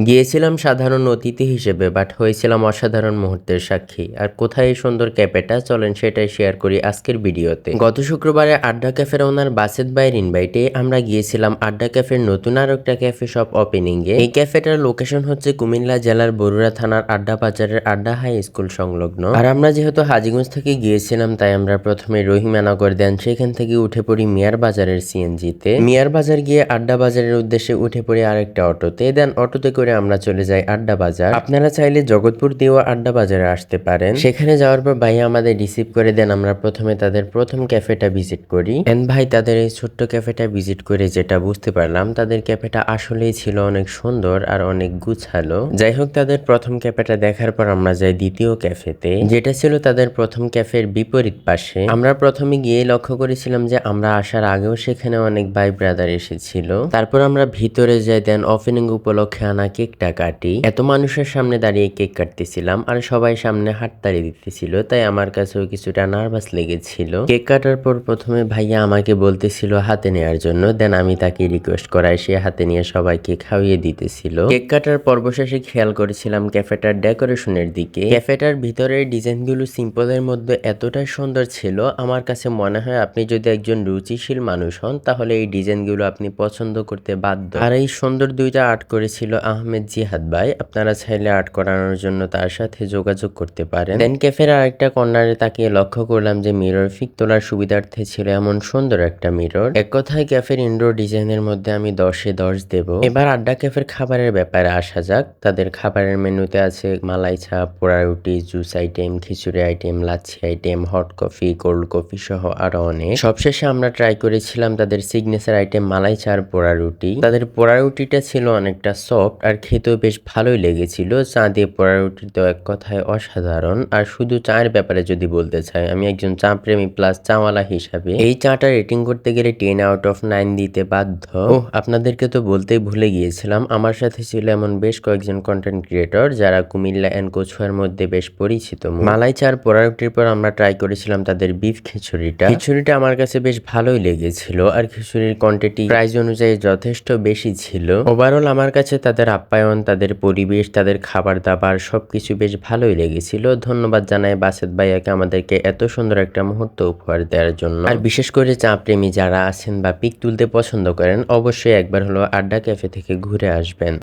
গিয়েছিলাম সাধারণ অতিথি হিসেবে, বাট হয়েছিলাম অসাধারণ মুহূর্তের সাক্ষী। আর কোথায় এই সুন্দর ক্যাফেটা, চলেন সেটাই শেয়ার করি আজকের ভিডিওতে। গত শুক্রবারে আড্ডা ক্যাফের ওনার বাসেত ভাইয়ের ইনভাইটে আমরা গিয়েছিলাম আড্ডা ক্যাফের নতুন আর একটা ক্যাফে শপ ওপেনিং এ। এই ক্যাফেটার লোকেশন হচ্ছে কুমিল্লা জেলার বরুড়া থানার আড্ডা বাজারের আড্ডা হাই স্কুল সংলগ্ন। আর আমরা যেহেতু হাজীগঞ্জ থেকে গিয়েছিলাম, তাই আমরা প্রথমে রহিমানগর দেন, সেখান থেকে উঠে পড়ি মিয়ার বাজারের সিএনজি তে। মিয়ার বাজার গিয়ে আড্ডা বাজারের উদ্দেশ্যে উঠে পড়ি আরেকটা অটোতে। দেন অটোতে করে আমরা চলে যাই আড্ডা বাজার। আপনারা চাইলে জগৎপুর দিয়েও আড্ডা বাজারে আসতে পারেন। সেখানে যাওয়ার পর ভাইয়া আমাদের রিসিভ করে দেন। আমরা প্রথমে তাদের প্রথম ক্যাফেটা ভিজিট করি। এন্ড ভাই তাদের এই ছোট্ট ক্যাফেটা ভিজিট করে যেটা বুঝতে পারলাম, তাদের ক্যাফেটা আসলেই ছিল অনেক সুন্দর আর অনেক গুছালো। যাই হোক, তাদের প্রথম ক্যাফেটা দেখার পর আমরা যাই দ্বিতীয় ক্যাফেতে, যেটা ছিল তাদের প্রথম ক্যাফের বিপরীত পাশে। আমরা প্রথমে গিয়ে লক্ষ্য করেছিলাম যে আমরা আসার আগেও সেখানে অনেক ভাই ব্রাদার এসেছিল। তারপর আমরা ভিতরে যাই, দেন ওপেনিং উপলক্ষে আনা কেকটা কাটি। এত মানুষের সামনে দাঁড়িয়ে কেক কাটতেছিলাম আর সবাই সামনে হাততালি দিতেছিল, তাই আমার কাছেও কিছুটা নার্ভাস লেগেছিল। কেক কাটার পর প্রথমে ভাইয়া আমাকে বলতেছিল হাতে নেওয়ার জন্য, দেন আমি তাকে রিকোয়েস্ট করাই সে হাতে নিয়ে সবাইকে খাইয়ে দিতেছিল। কেক কাটার পর্ব শেষে খেয়াল করেছিলাম ক্যাফেটার ডেকোরেশনের দিকে। ক্যাফেটার ভিতরের ডিজাইনগুলো সিম্পলের মধ্যে এতটাই সুন্দর ছিল, আমার কাছে মনে হয় আপনি যদি একজন রুচিশীল মানুষ হন তাহলে এই ডিজাইনগুলো আপনি পছন্দ করতে বাধ্য। আর এই সুন্দর দুইটা আর্ট করেছিল আহমেদ জিহাদ ভাই। আপনারা চাইলে আর্ট করানোর জন্য তার সাথে যোগাযোগ করতে পারেন। দেন ক্যাফের আরেকটা কর্নারে তাকিয়ে লক্ষ্য করলাম যে মিরর ফিক তোলার সুবিধার্থে ছিল এমন সুন্দর একটা মিরর। এক কথায় ক্যাফের ইনডোর ডিজাইনের মধ্যে আমি 10-এ 10 দেব। এবার আড্ডা ক্যাফের খাবারের ব্যাপারে আসা যাক। তাদের খাবারের মেনুতে আছে মালাই চা, পোড়া রুটি, juice item, khichdi item, lassi item, hot coffee, cold coffee সহ আরো অনেক। সবশেষে আমরা ট্রাই করেছিলাম তাদের সিগনেচার আইটেম মালাই চা আর পোড়া রুটি। তাদের পোড়া রুটিটা ছিল অনেকটা সফট আর খেতেও বেশ ভালোই লেগেছিল। চা দিয়ে পোড়া রুটি তো এক কথায় অসাধারণ। আর শুধু চায়ের ব্যাপারে যদি বলতে চাই, আমি একজন চা প্রেমী প্লাস চাওয়ালা হিসাবে এই চাটা রেটিং করতে গেলে 10/9 দিতে বাধ্য। আপনাদেরকে তো বলতেই ভুলে গিয়েছিলাম, আমার সাথে ছিল এমন বেশ কয়েকজন কন্টেন্ট ক্রিয়েটর যারা কুমিল্লা এন্ড কচুয়ার মধ্যে বেশ পরিচিত। মালাই চা আর পোড়া রুটির পর আমরা ট্রাই করেছিলাম তাদের বিফ খিচুড়িটা। খিচুড়িটা আমার কাছে বেশ ভালোই লেগেছিল আর খিচুড়ির কোয়ান্টিটি প্রাইস অনুযায়ী যথেষ্ট বেশি ছিল। ওভারঅল আমার কাছে তাদের আপ্যায়ন, তাদের পরিবেশ, তাদের খাবার দাবার সবকিছু বেশ ভালোই লেগেছিল। ধন্যবাদ জানাই বাসেত ভাইয়াকে আমাদেরকে এত সুন্দর একটা মুহূর্ত উপহার দেওয়ার জন্য। আর বিশেষ করে চা প্রেমী যারা আছেন বা পিক তুলতে পছন্দ করেন, অবশ্যই একবার হলো আড্ডা ক্যাফে থেকে ঘুরে আসবেন।